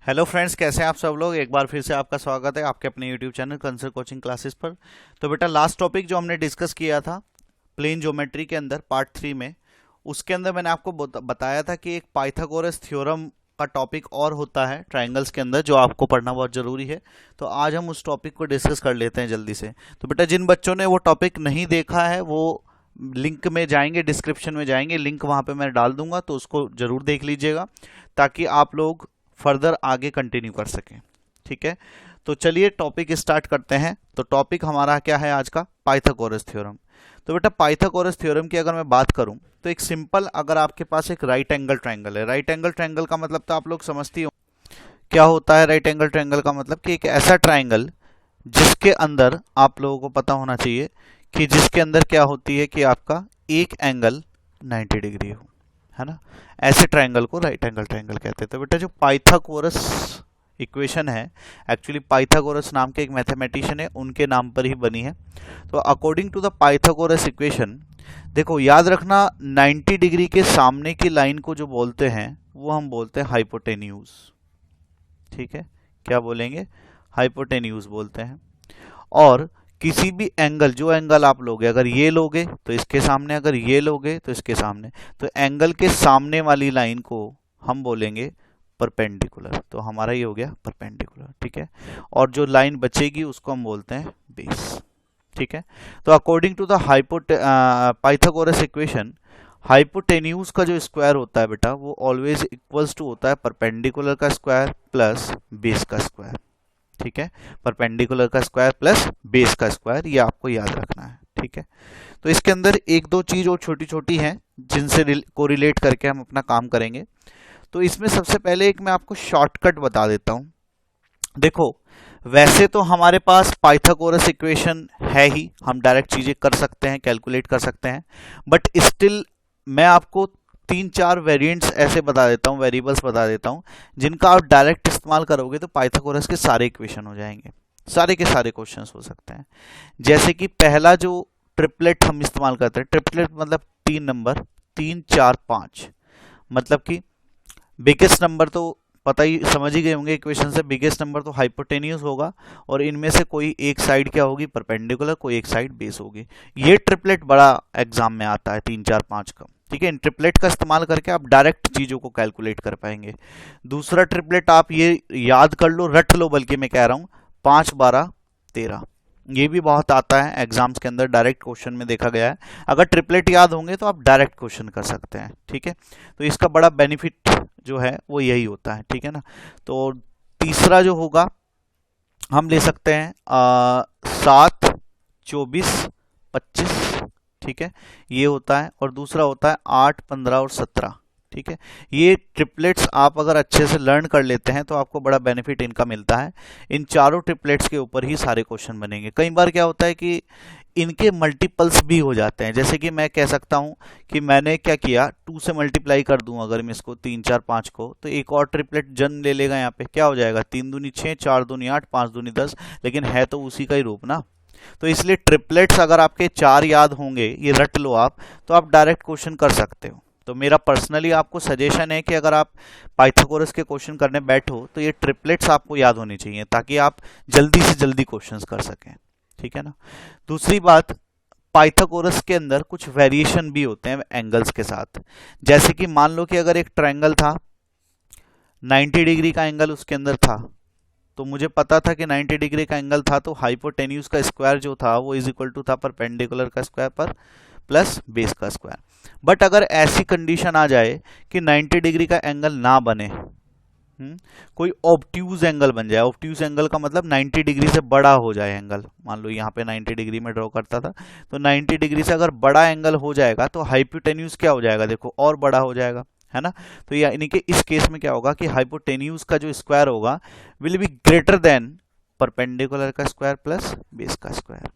Hello friends, कैसे हैं आप सब लोग। एक बार फिर से आपका स्वागत है आपके अपने यूट्यूब चैनल कंसर कोचिंग क्लासेस पर। तो बेटा, लास्ट टॉपिक जो हमने डिस्कस किया था प्लेन ज्योमेट्री के अंदर पार्ट 3 में, उसके अंदर मैंने आपको बताया था कि एक पाइथागोरस थ्योरम का टॉपिक और होता है ट्राइंगल्स के अंदर, जो आपको पढ़ना बहुत ज़रूरी है। तो आज हम उस टॉपिक को डिस्कस कर लेते हैं जल्दी से। तो बेटा, जिन बच्चों ने वो टॉपिक नहीं देखा है वो लिंक में जाएंगे, डिस्क्रिप्शन में जाएंगे, लिंक वहाँ पे मैं डाल दूंगा, तो उसको ज़रूर देख लीजिएगा ताकि आप लोग फर्दर आगे कंटिन्यू कर सकें। ठीक है, तो चलिए टॉपिक स्टार्ट करते हैं। तो टॉपिक हमारा क्या है आज का? Pythagoras theorem. तो बेटा, पाइथागोरस थ्योरम की अगर मैं बात करूं तो एक सिंपल, अगर आपके पास एक राइट एंगल ट्रायंगल है, राइट एंगल ट्रायंगल का मतलब तो आप लोग समझती हो क्या होता है। राइट एंगल ट्रायंगल का मतलब कि एक ऐसा ट्रायंगल जिसके अंदर, आप लोगों को पता होना चाहिए कि जिसके अंदर क्या होती है कि आपका एक एंगल 90 डिग्री हो, है ना। ऐसे ट्रायंगल को राइट एंगल ट्रायंगल कहते हैं। तो बेटा, जो पाइथागोरस इक्वेशन है, एक्चुअली पाइथागोरस नाम के एक मैथमेटिशियन है, उनके नाम पर ही बनी है। तो according to the Pythagoras equation, देखो याद रखना, 90 डिग्री के सामने की लाइन को जो बोलते हैं वो हम बोलते हैं हाइपोटेन्यूज। ठीक है, क्या बोलेंगे? हाइपोटेन्यूज बोलते हैं। और किसी भी एंगल, जो एंगल आप लोगे, अगर ये लोगे तो इसके सामने, अगर ये लोगे तो इसके सामने, तो एंगल के सामने वाली लाइन को हम बोलेंगे परपेंडिकुलर। तो हमारा ये हो गया परपेंडिकुलर। ठीक है, और जो लाइन बचेगी उसको हम बोलते हैं बेस। ठीक है, तो according to the Pythagoras equation, hypotenuse का जो स्क्वायर होता है बेटा, वो ऑलवेज इक्वल्स टू होता है परपेंडिकुलर का स्क्वायर प्लस बेस का स्क्वायर। ठीक है, परपेंडिकुलर का स्क्वायर प्लस बेस का स्क्वायर, ये आपको याद रखना है। ठीक है, तो इसके अंदर एक दो चीज और छोटी छोटी हैं जिनसे कोरिलेट करके हम अपना काम करेंगे। तो इसमें सबसे पहले एक मैं आपको शॉर्टकट बता देता हूं। देखो, वैसे तो हमारे पास पाइथागोरस इक्वेशन है ही, हम डायरेक्ट चीजें कर सकते हैं, कैलकुलेट कर सकते हैं, बट स्टिल मैं आपको तीन चार वेरिएंट्स ऐसे बता देता हूँ, वेरिएबल्स बता देता हूँ, जिनका आप डायरेक्ट इस्तेमाल करोगे तो पाइथागोरस के सारे इक्वेशन हो जाएंगे, सारे के सारे क्वेश्चंस हो सकते हैं। जैसे कि पहला जो ट्रिपलेट हम इस्तेमाल करते हैं, ट्रिपलेट मतलब 3 नंबर, 3 4 5, मतलब कि बिगेस्ट नंबर तो पता ही, समझ ही गए होंगे इक्वेशन से, बिगेस्ट नंबर तो हाइपोटेन्यूज होगा, और इनमें से कोई एक साइड क्या होगी? परपेंडिकुलर, कोई एक साइड बेस होगी। ये ट्रिपलेट बड़ा एग्जाम में आता है 3 4 5 का। ठीक है, इन ट्रिपलेट का इस्तेमाल करके आप डायरेक्ट चीजों को कैलकुलेट कर पाएंगे। दूसरा ट्रिपलेट आप ये याद कर लो, रट लो, बल्कि मैं कह रहा हूं, 5 12 13, ये भी बहुत आता है एग्जाम्स के अंदर, डायरेक्ट क्वेश्चन में देखा गया है। अगर ट्रिपलेट याद होंगे तो आप डायरेक्ट क्वेश्चन कर सकते हैं। ठीक है, तो इसका बड़ा बेनिफिट जो है वो यही होता है। ठीक है ना। तो तीसरा जो होगा, हम ले सकते हैं 7 24 25। ठीक है, ये होता है, और दूसरा होता है 8 15 और 17। ठीक है, ये ट्रिपलेट्स आप अगर अच्छे से लर्न कर लेते हैं तो आपको बड़ा बेनिफिट इनका मिलता है। इन चारों ट्रिपलेट्स के ऊपर ही सारे क्वेश्चन बनेंगे। कई बार क्या होता है कि इनके मल्टीपल्स भी हो जाते हैं। जैसे कि मैं कह सकता हूं कि मैंने क्या किया, 2 से मल्टीप्लाई कर दूं अगर मैं इसको 3 4 5 को, तो एक और ट्रिपलेट जन्म ले लेगा। यहाँ पे क्या हो जाएगा? 3 दूनी 6, 4 दूनी 8, 5 दूनी 10, लेकिन है तो उसी का ही रूप ना। तो इसलिए ट्रिपलेट्स अगर आपके 4 याद होंगे, ये रट लो आप, तो आप डायरेक्ट क्वेश्चन कर सकते हो। तो मेरा पर्सनली आपको सजेशन है कि अगर आप पाइथागोरस के क्वेश्चन करने बैठो तो ये ट्रिपलेट्स आपको याद होनी चाहिए, ताकि आप जल्दी से जल्दी क्वेश्चंस कर सकें। ठीक है ना। दूसरी बात, पाइथागोरस के अंदर कुछ वेरिएशन भी होते हैं एंगल्स के साथ। जैसे कि मान लो कि अगर एक ट्रायंगल था, 90 डिग्री का एंगल उसके अंदर था, तो मुझे पता था कि 90 डिग्री का एंगल था, तो हाइपोटेन्यूज का स्क्वायर जो था वो इज इक्वल टू था परपेंडिकुलर का स्क्वायर पर प्लस बेस का स्क्वायर। बट अगर ऐसी कंडीशन आ जाए कि 90 डिग्री का एंगल ना बने, कोई ऑब्ट्यूज एंगल बन जाए, ऑब्ट्यूज एंगल का मतलब 90 डिग्री से बड़ा हो जाए एंगल। मान लो यहाँ पे 90 डिग्री में ड्रॉ करता था, तो 90 डिग्री से अगर बड़ा एंगल हो जाएगा तो हाइपोटेन्यूज क्या हो जाएगा? देखो, और बड़ा हो जाएगा, है ना। तो यानी कि इस केस में क्या होगा कि हाइपोटेन्यूज का जो स्क्वायर होगा will be greater than perpendicular का स्क्वायर प्लस बेस का स्क्वायर।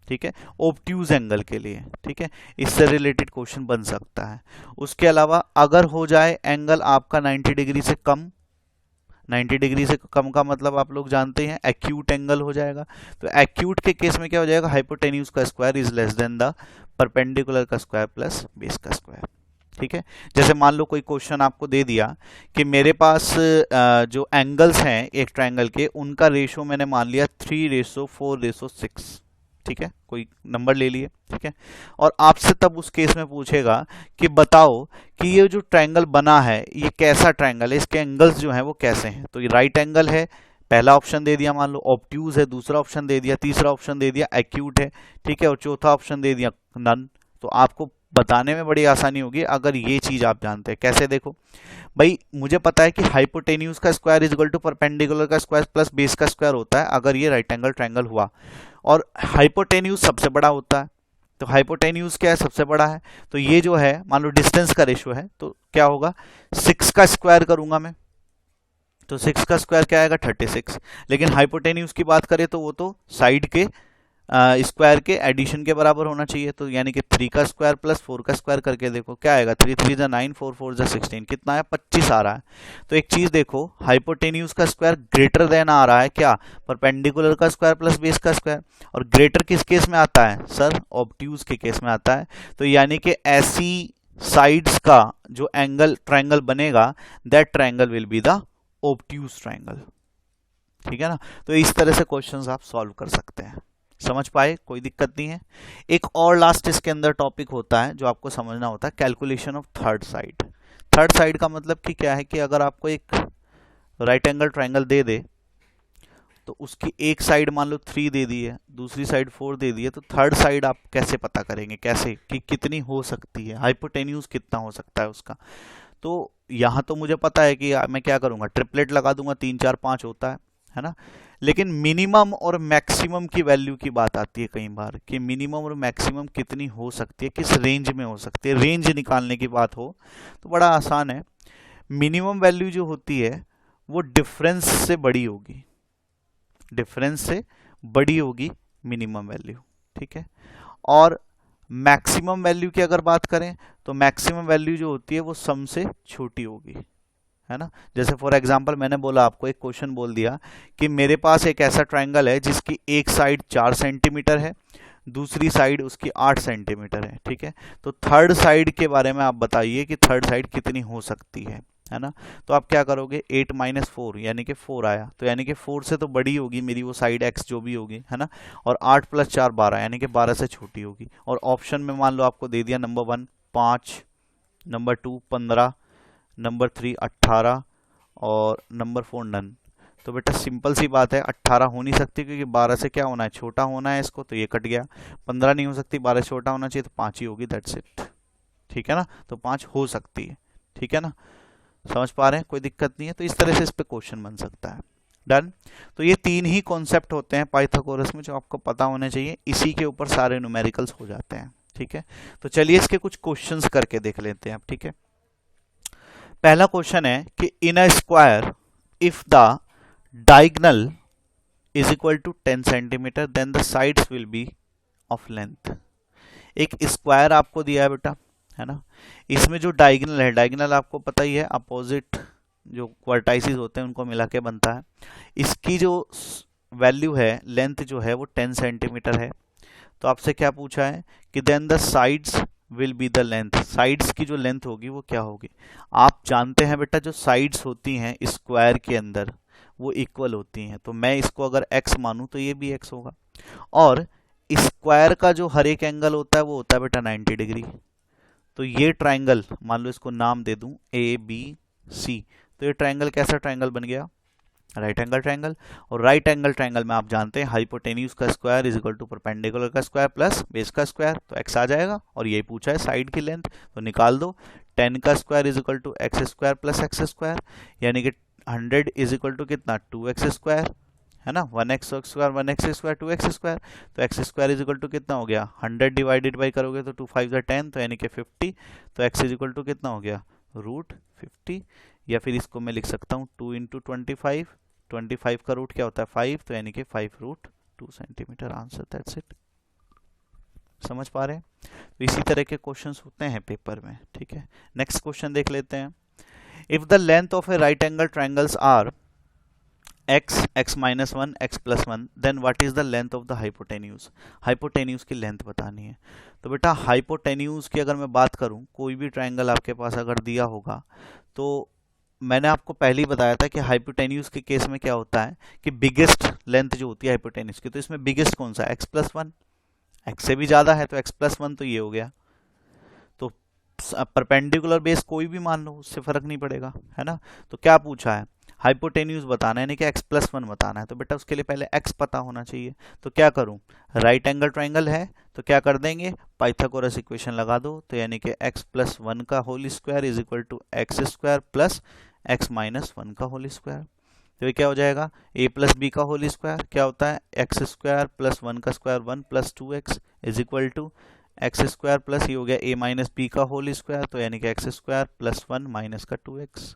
ठीक है, ऑब्ट्यूज एंगल के लिए। ठीक है, इससे रिलेटेड क्वेश्चन बन सकता है। उसके अलावा अगर हो जाए एंगल आपका 90 डिग्री से कम, 90 डिग्री से कम का मतलब आप लोग जानते हैं एक्यूट एंगल हो जाएगा। तो एक्यूट के केस में क्या हो जाएगा? हाइपोटेन्यूज का square is less than the perpendicular का स्क्वायर प्लस बेस का स्क्वायर। ठीक है। जैसे मान लो कोई क्वेश्चन आपको दे दिया कि मेरे पास जो एंगल्स हैं एक ट्रायंगल के, उनका रेशो मैंने मान लिया 3:4:6, ठीक है, कोई नंबर ले लिए, ठीक है। और आपसे तब उस केस में पूछेगा कि बताओ कि ये जो ट्रायंगल बना है ये कैसा ट्रायंगल है, इसके एंगल्स जो हैं वो कैसे हैं। तो ये राइट एंगल है, पहला ऑप्शन दे दिया मान लो, ऑब्ट्यूज है दूसरा ऑप्शन दे दिया, तीसरा ऑप्शन दे दिया एक्यूट है, ठीक है, और चौथा ऑप्शन दे दिया नन। तो आपको बताने में बड़ी आसानी होगी अगर ये चीज आप जानते हैं। कैसे, देखो भाई, मुझे पता है कि हाइपोटेन्यूज का square is equal to perpendicular का स्क्वायर प्लस बेस का स्क्वायर होता है अगर ये राइट एंगल ट्रायंगल हुआ, और हाइपोटेन्यूज सबसे बड़ा होता है। तो हाइपोटेन्यूज क्या है, सबसे बड़ा है। तो ये जो है मान लो डिस्टेंस का रेशियो है, तो क्या होगा, 6 का स्क्वायर करूंगा मैं, तो 6 का स्क्वायर क्या आएगा, 36। लेकिन हाइपोटेन्यूज की बात करें तो वो तो साइड के स्क्वायर के एडिशन के बराबर होना चाहिए। तो यानी कि 3 का स्क्वायर प्लस 4 का स्क्वायर करके देखो क्या आएगा, 3 3 जा 9, 4 4 जा 16, कितना है, 25 आ रहा है। तो एक चीज देखो, हाइपोटेन्यूज का स्क्वायर ग्रेटर देन आ रहा है क्या, परपेंडिकुलर का स्क्वायर प्लस बेस का स्क्वायर। और ग्रेटर किस केस में आता है सर, ऑब्ट्यूज के केस में आता है। तो यानी कि ऐसी साइड्स का जो एंगल ट्रायंगल बनेगा, that triangle will be the obtuse triangle, ठीक है ना। तो इस तरह से क्वेश्चंस आप सॉल्व कर सकते हैं। समझ पाए, कोई दिक्कत नहीं है। एक और लास्ट इसके अंदर टॉपिक होता है जो आपको समझना होता है, calculation of third side. Third side का मतलब कि क्या है कि अगर आपको एक राइट एंगल ट्रायंगल दे दे तो उसकी एक साइड मान लो 3 दे दी है, दूसरी साइड 4 दे दी है, तो थर्ड साइड आप कैसे पता करेंगे, कैसे कि कितनी हो सकती है, हाइपोटेन्यूज कितना हो सकता है उसका। तो यहां तो मुझे पता है कि मैं क्या करूंगा, ट्रिपलेट लगा दूंगा, 3 4 5 होता है ना। लेकिन मिनिमम और मैक्सिमम की वैल्यू की बात आती है कई बार कि मिनिमम और मैक्सिमम कितनी हो सकती है, किस रेंज में हो सकती है, रेंज निकालने की बात हो तो बड़ा आसान है। मिनिमम वैल्यू जो होती है वो डिफरेंस से बड़ी होगी, डिफरेंस से बड़ी होगी मिनिमम वैल्यू, ठीक है। और मैक्सिमम वैल्यू की अगर बात करें तो मैक्सिमम वैल्यू जो होती है वो सम से छोटी होगी, है ना। जैसे फॉर एग्जांपल मैंने बोला आपको, एक क्वेश्चन बोल दिया कि मेरे पास एक ऐसा ट्रायंगल है जिसकी एक साइड 4 सेंटीमीटर है, दूसरी साइड उसकी 8 सेंटीमीटर है, ठीक है। तो थर्ड साइड के बारे में आप बताइए कि थर्ड साइड कितनी हो सकती है ना। तो आप क्या करोगे, 8 - 4 यानी कि 4 आया, तो यानी कि 4 से तो बड़ी होगी मेरी वो साइड x जो भी होगी, है ना। और 8 + 4 12 यानी कि 12 से छोटी होगी। और ऑप्शन में मान लो आपको दे दिया नंबर 1 5, नंबर 2 15, नंबर 3 18 और नंबर 4 नन। तो बेटा सिंपल सी बात है, 18 हो नहीं सकती क्योंकि 12 से क्या होना है, छोटा होना है इसको, तो ये कट गया। 15 नहीं हो सकती, 12 से छोटा होना चाहिए, तो 5 ही होगी, दैट्स इट, ठीक है ना। तो 5 हो सकती है, ठीक है ना। समझ पा रहे हैं, कोई दिक्कत नहीं है। तो इस तरह से इस पे क्वेश्चन बन सकता है। डन। तो ये 3 ही कॉन्सेप्ट होते हैं पाइथागोरस में जो आपको पता होने चाहिए, इसी के ऊपर सारे न्यूमेरिकल्स हो जाते हैं, ठीक है। तो चलिए इसके कुछ क्वेश्चंस करके देख लेते हैं आप, ठीक है। पहला क्वेश्चन है कि in a square if the diagonal is equal to 10 centimetre then the sides will be of length. एक स्क्वायर आपको दिया है बेटा, है ना। इसमें जो डायगोनल है, डायगोनल आपको पता ही है अपोजिट जो वर्टाइसिस होते हैं उनको मिला के बनता है। इसकी जो वैल्यू है, लेंथ जो है वो 10 सेंटीमीटर है। तो आपसे क्या पूछा है कि then the sides will be the length, sides की जो लेंथ होगी वो क्या होगी। आप जानते हैं बेटा जो साइड्स होती हैं स्क्वायर के अंदर वो इक्वल होती हैं, तो मैं इसको अगर x मानूं तो ये भी x होगा। और स्क्वायर का जो हर एक एंगल होता है वो होता है बेटा 90 डिग्री। तो ये ट्राइंगल मान लो इसको नाम दे दूं ABC, तो ये ट्राइंगल कैसा ट्राइंगल बन गया, राइट एंगल ट्राइंगल। और राइट एंगल ट्राइंगल में आप जानते हैं हाइपोटेन्यूज का square is equal to perpendicular का स्क्वायर प्लस बेस का स्क्वायर, तो x आ जाएगा। और यही पूछा है साइड की लेंथ, तो निकाल दो। 10 का square is equal to x square plus x square, यानी कि 100 इज इक्वल टू कितना, 2x स्क्वायर, है ना। 1x square 1x square 2x square, तो X square is equal to कितना हो गया, 100 डिवाइडेड बाई करोगे तो 2 5 10, तो यानी कि 50। तो x इज इक्वल टू कितना हो गया, √50। या फिर इसको मैं लिख सकता हूँ 2 × 25, 25 का रूट क्या होता है 5, तो यानी कि 5√2 सेंटीमीटर, आंसर, दैट्स इट। समझ पा रहे हैं। तो इसी तरह के क्वेश्चंस होते हैं पेपर में, ठीक है। नेक्स्ट क्वेश्चन देख लेते हैं। If the length of a right angle triangles are x minus one x plus one, then what is the length of the hypotenuse. Hypotenuse की लेंथ बतानी है। तो बेटा हाइपोटेन्यूज की अगर मैं बात करूं, कोई भी ट्रायंगल आपके पास अगर दिया होगा, तो मैंने आपको पहले ही बताया था कि हाइपोटेन्यूज के केस में क्या होता है कि बिगेस्ट लेंथ जो होती है हाइपोटेन्यूज की, तो इसमें बिगेस्ट कौन सा, x प्लस वन, एक्स से भी ज्यादा है तो x प्लस वन, तो ये हो गया। तो परपेंडिकुलर बेस कोई भी मान लो, उससे फर्क नहीं पड़ेगा, है ना। तो क्या पूछा है, हाइपोटेन्यूज बताना है, यानी कि x प्लस वन बताना है। तो बेटा उसके लिए पहले x पता होना चाहिए। तो क्या करूं, राइट एंगल ट्राइंगल है तो क्या कर देंगे, पाइथागोरस इक्वेशन लगा दो। तो यानी कि x प्लस वन का whole square is equal to x square plus x minus one का होल स्क्वायर। तो ये क्या हो जाएगा, a प्लस बी का होल स्क्वायर क्या होता है, एक्स स्क्वायर प्लस वन का square one plus two x is equal to x square plus ये हो गया a माइनस बी का होल स्क्वायर, तो यानी कि x square plus one minus का टू एक्स।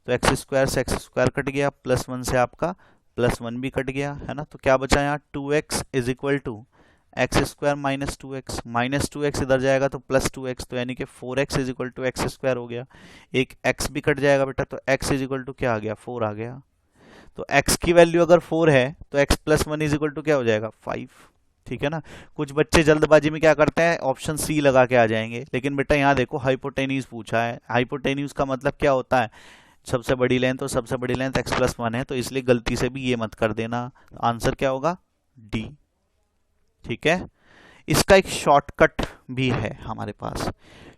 तो एक्स स्क्वायर से एक्स स्क्वायर कट गया, प्लस वन से आपका प्लस वन भी कट गया, है ना। तो क्या बचा यहाँ, two x is equal to x square minus two x इधर जाएगा तो प्लस टू एक्स, तो यानी कि four x is equal to x square हो गया। एक एक्स भी कट जाएगा बेटा, तो एक्स इज इक्वल टू क्या आ गया, फोर आ गया। तो x की वैल्यू अगर 4 है तो x plus one is equal to क्या हो जाएगा, 5। ठीक है ना। कुछ बच्चे जल्दबाजी में क्या करते हैं, ऑप्शन सी लगा के आ जाएंगे, लेकिन बेटा यहाँ देखो हाइपोटेन्यूज पूछा है। हाइपोटेन्यूज का मतलब क्या होता है, सबसे बड़ी लेंथ, और सबसे बड़ी लेंथ x प्लस वन है, तो इसलिए गलती से भी ये मत कर देना। आंसर क्या होगा, डी। ठीक है। इसका एक शॉर्टकट भी है हमारे पास।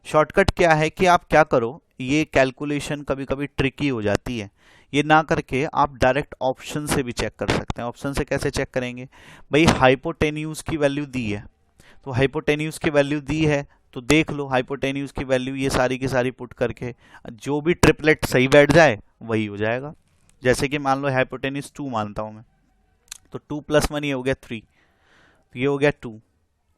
शॉर्टकट क्या है कि आप क्या करो, ये कैलकुलेशन कभी कभी ट्रिकी हो जाती है, ये ना करके आप डायरेक्ट ऑप्शन से भी चेक कर सकते हैं। ऑप्शन से कैसे चेक करेंगे, भाई हाइपोटेन्यूज की वैल्यू दी है, तो हाइपोटेन्यूज की वैल्यू दी है तो देख लो हाइपोटेन्यूज की वैल्यू ये सारी की सारी पुट करके जो भी ट्रिपलेट सही बैठ जाए वही हो जाएगा। जैसे कि मान लो हाइपोटेन्यूज 2 मानता हूं मैं, तो 2 प्लस वन ये हो गया 3, तो ये हो गया 2,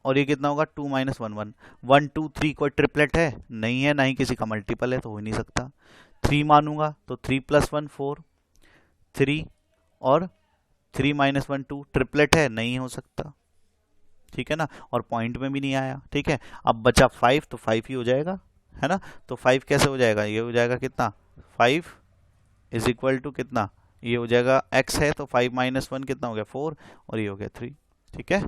और ये कितना होगा 2 माइनस वन, 1 1 2 3 कोई ट्रिपलेट है नहीं है, ना ही किसी का मल्टीपल है, तो हो ही नहीं सकता। 3 मानूंगा तो 3 प्लस वन 4, 3 और 3 माइनस वन 2, ट्रिपलेट है नहीं हो सकता। ठीक है ना, और पॉइंट में भी नहीं आया। ठीक है, अब बचा 5, तो 5 ही हो जाएगा, है ना। तो 5 कैसे हो जाएगा, ये हो जाएगा कितना, 5 इज इक्वल टू कितना, ये हो जाएगा x है तो 5 माइनस वन कितना हो गया 4, और ये हो गया 3। ठीक है,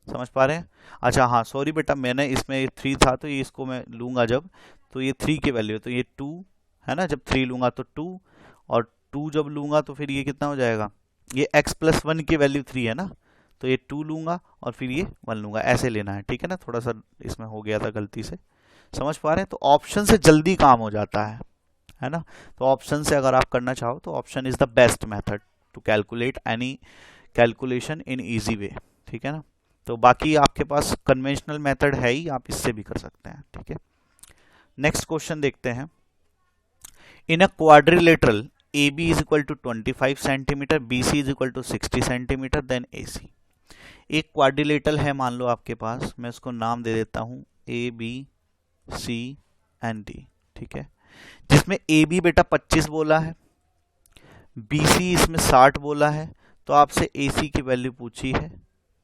समझ पा रहे हैं। अच्छा हाँ सॉरी बेटा, मैंने इसमें 3 था तो ये इसको मैं लूंगा जब, तो ये 3 की वैल्यू, तो ये 2 है ना, जब 3 लूंगा तो 2, और 2 जब लूंगा तो फिर ये कितना हो जाएगा, ये x प्लस वन की वैल्यू 3 है ना, तो ये 2 लूंगा और फिर ये 1 लूंगा, ऐसे लेना है। ठीक है ना, थोड़ा सा इसमें हो गया था गलती से, समझ पा रहे हैं। तो ऑप्शन से जल्दी काम हो जाता है ना। तो ऑप्शन से अगर आप करना चाहो तो option is the best method to calculate any calculation in easy way. ठीक है ना। तो बाकी आपके पास कन्वेंशनल मेथड है ही, आप इससे भी कर सकते हैं। ठीक है, नेक्स्ट क्वेश्चन देखते हैं। In a quadrilateral AB is equal to 25 centimetre, BC is equal to 60 centimetre, then AC। एक क्वाड्रिलेटरल है मान लो आपके पास, मैं उसको नाम दे देता हूं ABCD। ठीक है, जिसमें AB बेटा 25 बोला है, BC इसमें 60 बोला है, तो आपसे AC की वैल्यू पूछी है।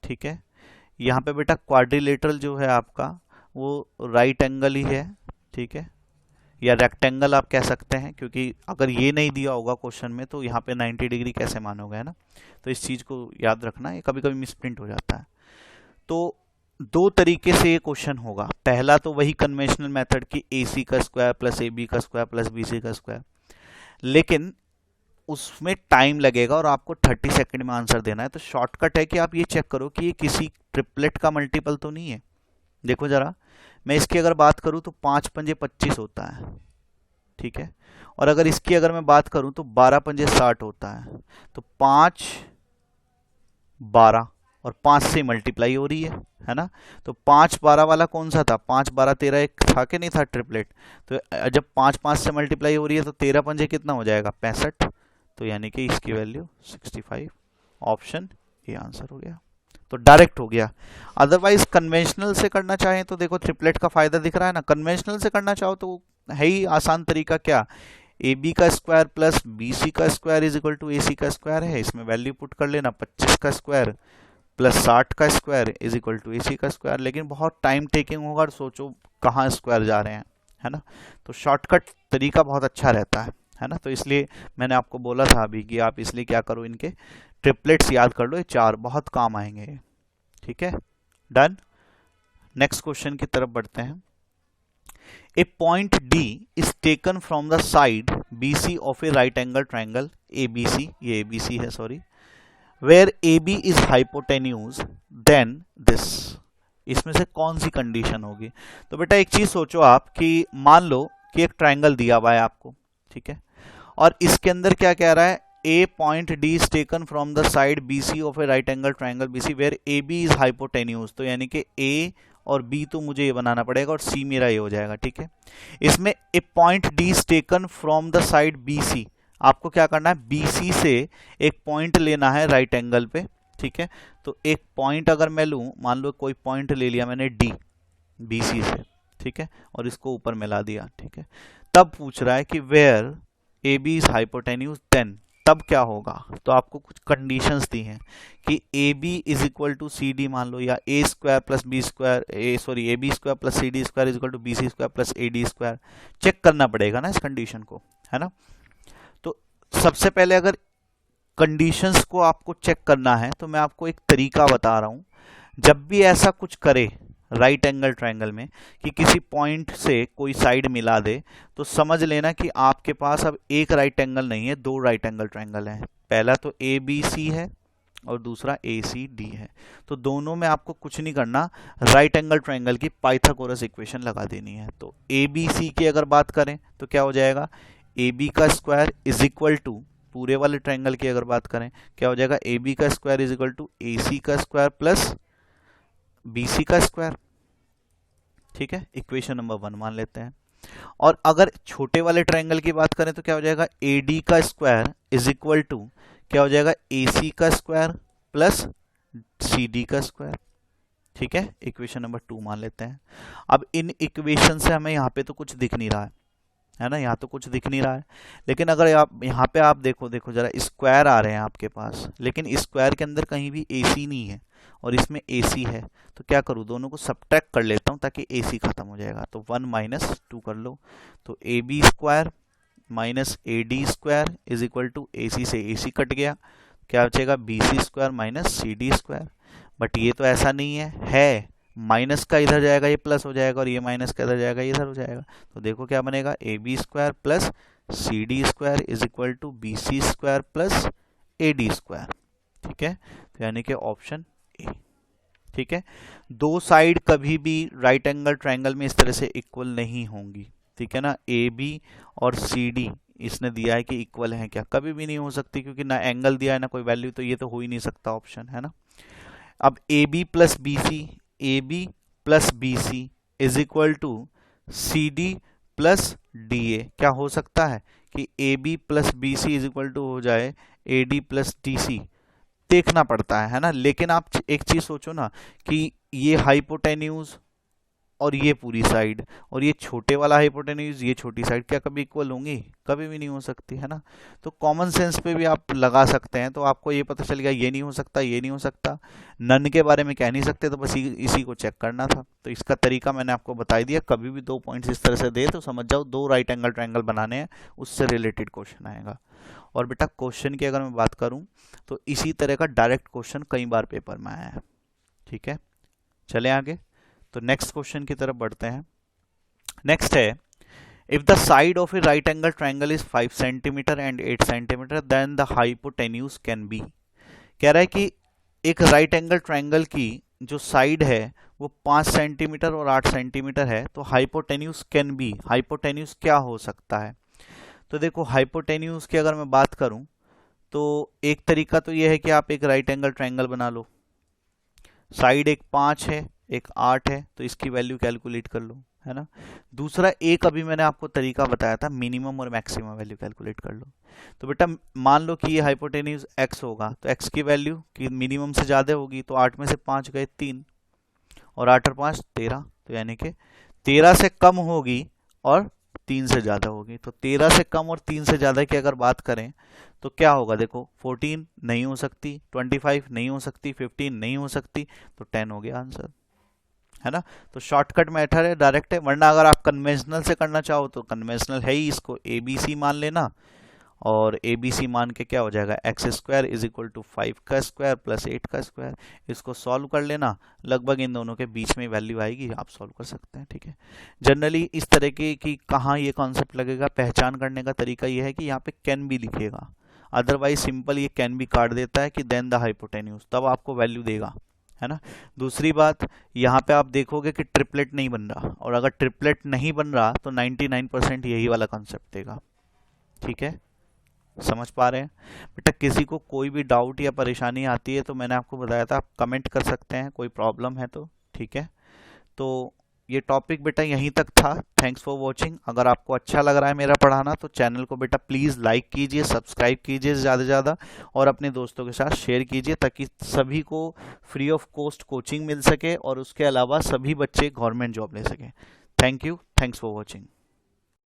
ठीक है, यहाँ पे बेटा क्वाड्रिलेटरल जो है आपका वो राइट एंगल ही है। ठीक है, या रेक्टेंगल आप कह सकते हैं, क्योंकि अगर ये नहीं दिया होगा क्वेश्चन में तो यहाँ पे 90 डिग्री कैसे मानोगे, है ना। तो इस चीज को याद रखना, ये कभी कभी मिसप्रिंट हो जाता है। तो दो तरीके से ये क्वेश्चन होगा। पहला तो वही कन्वेंशनल मेथड की AC का स्क्वायर प्लस AB का स्क्वायर प्लस BC का स्क्वायर, लेकिन उसमें टाइम लगेगा और आपको 30 सेकंड में आंसर देना है। तो शॉर्टकट है कि आप ये चेक करो कि ये किसी ट्रिपलेट का मल्टीपल तो नहीं है। देखो जरा, मैं इसकी अगर बात करूं तो 5 पंजे 25 होता है। ठीक है, और अगर इसकी अगर मैं बात करूं तो 12 पंजे 60 होता है। तो 5 12 और 5 से मल्टीप्लाई हो रही है ना। तो 5 12 वाला कौन सा था, 5 12 13 एक था कि नहीं था ट्रिपलेट। तो जब 5 5 से मल्टीप्लाई हो रही है तो 13 पंजे कितना हो जाएगा 65, तो यानी कि इसकी वैल्यू 65। ऑप्शन ए आंसर हो गया, तो डायरेक्ट हो गया। अदरवाइज कन्वेंशनल से करना चाहें तो देखो ट्रिपलेट का फायदा दिख रहा है ना, कन्वेंशनल से करना चाहो तो है ही आसान तरीका, क्या AB का स्क्वायर प्लस BC का square is equal to AC का स्क्वायर है, इसमें वैल्यू पुट कर लेना 25 का स्क्वायर प्लस 60 का square is equal to AC का स्क्वायर। लेकिन बहुत टाइम टेकिंग होगा और सोचो कहाँ स्क्वायर जा रहे हैं, है ना। तो शॉर्टकट तरीका बहुत अच्छा रहता है है ना। तो इसलिए मैंने आपको बोला था अभी कि आप इसलिए क्या करो, इनके ट्रिपलेट्स याद कर लो, ये 4 बहुत काम आएंगे ये। ठीक है, डन। नेक्स्ट क्वेश्चन की तरफ बढ़ते हैं। A point D is taken from the side BC of a right angle triangle ABC, ये ABC है sorry, where AB is hypotenuse, then this, इसमें से कौन सी कंडीशन होगी? तो बेटा एक चीज सोचो आप कि मान लो कि एक ट्राइंगल दिया हुआ है आपको, ठीक है, और इसके अंदर क्या कह रहा है, A point D is taken from the side BC of a right angle triangle BC where AB is hypotenuse, तो यानी कि A और B तो मुझे ये बनाना पड़ेगा और C मेरा ये हो जाएगा। ठीक है, इसमें ए point D is taken from the side BC, आपको क्या करना है, BC से एक पॉइंट लेना है राइट एंगल पे। ठीक है, तो एक पॉइंट अगर मैं लूं, मान लो कोई पॉइंट ले लिया मैंने D BC से, ठीक है, और इसको ऊपर मिला दिया। ठीक है, तब पूछ रहा है कि where AB is hypotenuse, then तब क्या होगा? तो आपको कुछ कंडीशंस दी हैं कि AB is equal to C D मान लो, या A square plus B square, A B square plus C D square is equal to B C square plus A D square. Check करना पड़ेगा ना इस कंडीशन को, है ना। तो सबसे पहले अगर कंडीशंस को आपको चेक करना है तो मैं आपको एक तरीका बता रहा हूं। जब भी ऐसा कुछ करे राइट एंगल ट्रायंगल में कि किसी पॉइंट से कोई साइड मिला दे, तो समझ लेना कि आपके पास अब एक राइट एंगल नहीं है, 2 राइट एंगल ट्रायंगल हैं। पहला तो ए बी सी है और दूसरा ए सी डी है। तो दोनों में आपको कुछ नहीं करना, राइट एंगल ट्रायंगल की पाइथागोरस इक्वेशन लगा देनी है। तो ए बी सी की अगर बात करें तो क्या हो जाएगा, ए बी का स्क्वायर इज इक्वल टू, पूरे वाले ट्रायंगल की अगर बात करें क्या हो जाएगा, ए बी का square is equal to A सी का स्क्वायर प्लस बी सी का स्क्वायर। ठीक है, इक्वेशन नंबर 1 मान लेते हैं। और अगर छोटे वाले ट्रायंगल की बात करें तो क्या हो जाएगा, ए डी का स्क्वायर इज इक्वल टू क्या हो जाएगा, ए सी का स्क्वायर प्लस सी डी का स्क्वायर। ठीक है, इक्वेशन नंबर 2 मान लेते हैं। अब इन इक्वेशन से हमें यहाँ पे तो कुछ दिख नहीं रहा है ना, यहाँ तो कुछ दिख नहीं रहा है, लेकिन अगर आप यहाँ पे आप देखो जरा, स्क्वायर आ रहे हैं आपके पास, लेकिन स्क्वायर के अंदर कहीं भी ए सी नहीं है और इसमें ए सी है। तो क्या करूँ, दोनों को सब्ट्रैक्ट कर लेता हूँ ताकि ए सी खत्म हो जाएगा। तो 1 माइनस 2 कर लो, तो A B square minus A D square is equal to A C से ए सी कट गया, क्या बचेगा, B C square minus C D square. But ये तो ऐसा नहीं है माइनस का इधर जाएगा ये प्लस हो जाएगा और ये माइनस का इधर जाएगा ये इधर हो जाएगा। तो देखो क्या बनेगा, A B square plus C D square is equal to B C square plus A D square. ठीक है, तो यानी कि ऑप्शन ए। ठीक है, 2 साइड कभी भी राइट एंगल ट्रायंगल में इस तरह से इक्वल नहीं होंगी। ठीक है ना, ए बी और सी डी इसने दिया है कि इक्वल है, क्या कभी भी नहीं हो सकती, क्योंकि ना एंगल दिया है ना कोई वैल्यू, तो ये तो हो ही नहीं सकता ऑप्शन, है ना। अब A B plus B C, A B plus B C is equal to C D plus D A, क्या हो सकता है कि A B plus B C is equal to हो जाए A D plus D C, देखना पड़ता है ना। लेकिन आप एक चीज सोचो ना कि ये हाइपोटेन्यूज और ये पूरी साइड और ये छोटे वाला हाइपोटेन्यूज ये छोटी साइड क्या कभी इक्वल होंगी, कभी भी नहीं हो सकती, है ना। तो कॉमन सेंस पे भी आप लगा सकते हैं, तो आपको ये पता चल गया ये नहीं हो सकता, ये नहीं हो सकता, नन के बारे में कह नहीं सकते, तो बस इसी को चेक करना था। तो इसका तरीका मैंने आपको बता दिया, कभी भी 2 पॉइंट्स इस तरह से दे तो समझ जाओ 2 राइट एंगल ट्रायंगल बनाने हैं, उससे रिलेटेड क्वेश्चन आएगा। और बेटा क्वेश्चन की अगर मैं बात करूं तो इसी तरह का डायरेक्ट क्वेश्चन कई बार पेपर में आया है। ठीक है, चले आगे, तो नेक्स्ट क्वेश्चन की तरफ बढ़ते हैं। नेक्स्ट है, if the side of a right angle triangle is 5 centimetre and 8 centimetre then the hypotenuse can be. कह रहा है कि एक राइट एंगल ट्रायंगल की जो साइड है वो 5 सेंटीमीटर और 8 सेंटीमीटर है, तो हाइपोटेन्यूज कैन बी, हाइपोटेन्यूज क्या हो सकता है। तो देखो हाइपोटेन्यूज की अगर मैं बात करूं तो एक तरीका तो यह है कि आप एक राइट एंगल ट्रायंगल बना लो, साइड एक 5 है एक 8 है, तो इसकी वैल्यू कैलकुलेट कर लो, है ना। दूसरा एक अभी मैंने आपको तरीका बताया था, मिनिमम और मैक्सिमम वैल्यू कैलकुलेट कर लो। तो बेटा मान लो कि ये हाइपोटेन्यूज x होगा, तो x की वैल्यू कि मिनिमम से ज़्यादा होगी, तो 8 में से 5 गए 3 और 8 और 5 13, तो यानी कि 13 से कम होगी और 3 से ज़्यादा होगी। तो 13 से कम और 3 से ज़्यादा की अगर बात करें तो क्या होगा, देखो 14 नहीं हो सकती, 25 नहीं हो सकती, 15 नहीं हो सकती, तो 10 हो गया आंसर, है ना। तो शॉर्टकट मेथड है, डायरेक्ट है, वरना अगर आप कन्वेंशनल से करना चाहो तो कन्वेंशनल है ही, इसको ए बी सी मान लेना, और ए बी सी मान के क्या हो जाएगा, x square is equal to 5 का स्क्वायर प्लस 8 का स्क्वायर, इसको सॉल्व कर लेना, लगभग इन दोनों के बीच में वैल्यू आएगी, आप सॉल्व कर सकते हैं, ठीक है। जनरली इस तरह की कहाँ ये कॉन्सेप्ट लगेगा, पहचान करने का तरीका ये है कि यहाँ पे कैन भी लिखेगा, अदरवाइज सिंपल ये कैन भी काट देता है कि देन द हाइपोटेन्यूज, तब आपको वैल्यू देगा, है ना। दूसरी बात, यहाँ पे आप देखोगे कि ट्रिपलेट नहीं बन रहा, और अगर ट्रिपलेट नहीं बन रहा तो 99% यही वाला कॉन्सेप्ट देगा, ठीक है। समझ पा रहे हैं बेटा। किसी को कोई भी डाउट या परेशानी आती है तो मैंने आपको बताया था, आप कमेंट कर सकते हैं, कोई प्रॉब्लम है तो, ठीक है। तो ये टॉपिक बेटा यहीं तक था। Thanks for watching. अगर आपको अच्छा लग रहा है मेरा पढ़ाना तो चैनल को बेटा प्लीज़ लाइक कीजिए, सब्सक्राइब कीजिए ज़्यादा से ज़्यादा, और अपने दोस्तों के साथ शेयर कीजिए, ताकि सभी को फ्री ऑफ कॉस्ट कोचिंग मिल सके और उसके अलावा सभी बच्चे गवर्नमेंट जॉब ले सकें। Thank you, thanks for watching.